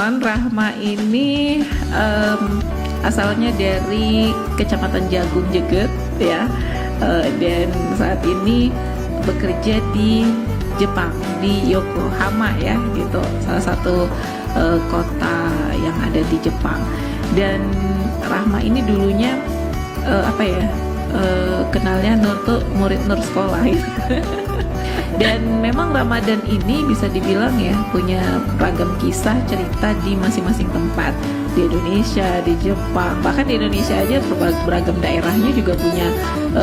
Takengon. Rahma ini asalnya dari Kecamatan Jagung Jeget ya, dan saat ini bekerja di Jepang, di Yokohama ya gitu, salah satu kota yang ada di Jepang. Dan Rahma ini dulunya kenalnya Nur tuh murid Nur sekolah gitu. Dan memang Ramadan ini bisa dibilang ya punya ragam kisah cerita di masing-masing tempat, di Indonesia, di Jepang, bahkan di Indonesia aja beragam daerahnya juga punya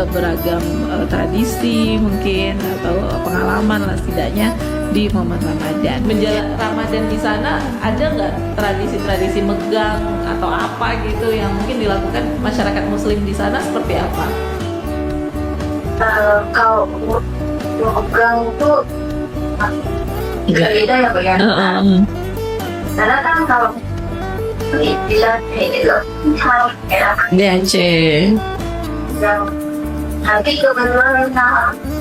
beragam tradisi mungkin atau pengalaman lah setidaknya di momen Ramadan. Menjelang Ramadan di sana ada nggak tradisi-tradisi megang atau apa gitu yang mungkin dilakukan masyarakat Muslim di sana, seperti apa? Kalau megang itu beda ya Pak ya. Karena kan kalau istilah itu harus enak. Aceh. Yang nanti kebetulan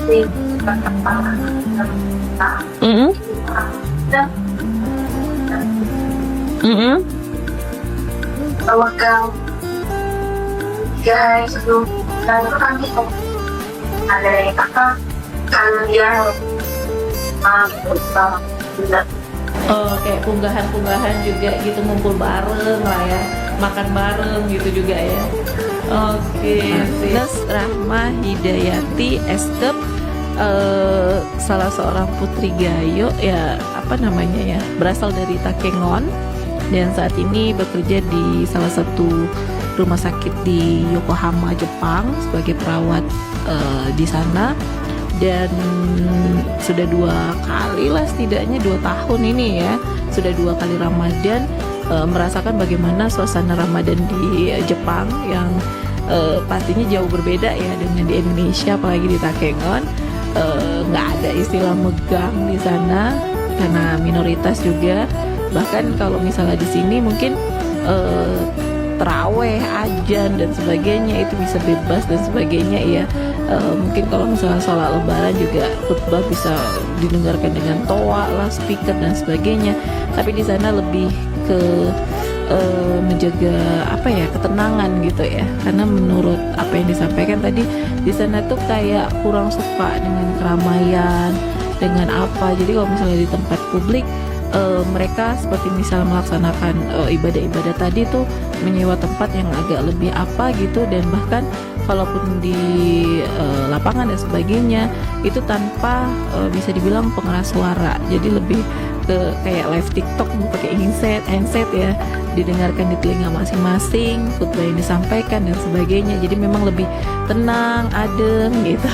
di megang guys itu dan itu kan gitu ada yang kalian Kayak punggahan-punggahan juga gitu, ngumpul bareng lah ya, makan bareng gitu juga ya. Terus Rahma Hidayati Eskep, salah seorang putri Gayo ya, berasal dari Takengon dan saat ini bekerja di salah satu rumah sakit di Yokohama, Jepang sebagai perawat di sana. Dan sudah 2 kali lah, setidaknya 2 tahun ini ya, sudah 2 kali Ramadan, merasakan bagaimana suasana Ramadan di Jepang yang pastinya jauh berbeda ya dengan di Indonesia, apalagi di Takengon. Nggak ada istilah megang di sana karena minoritas juga. Bahkan kalau misalnya di sini mungkin terawih, ajan dan sebagainya itu bisa bebas dan sebagainya ya. Mungkin kalau misalnya sholat lebaran juga khutbah bisa didengarkan dengan toa lah, speaker dan sebagainya. Tapi di sana lebih ke menjaga ketenangan gitu ya. Karena menurut apa yang disampaikan tadi, di sana tuh kayak kurang suka dengan keramaian, dengan apa. Jadi kalau misalnya di tempat publik, mereka seperti misal melaksanakan ibadah-ibadah tadi tuh menyewa tempat yang agak lebih apa gitu, dan bahkan kalaupun di lapangan dan sebagainya itu tanpa bisa dibilang pengeras suara. Jadi lebih ke kayak live TikTok pakai handset ya, didengarkan di telinga masing-masing khutbah yang disampaikan dan sebagainya. Jadi memang lebih tenang, adem gitu.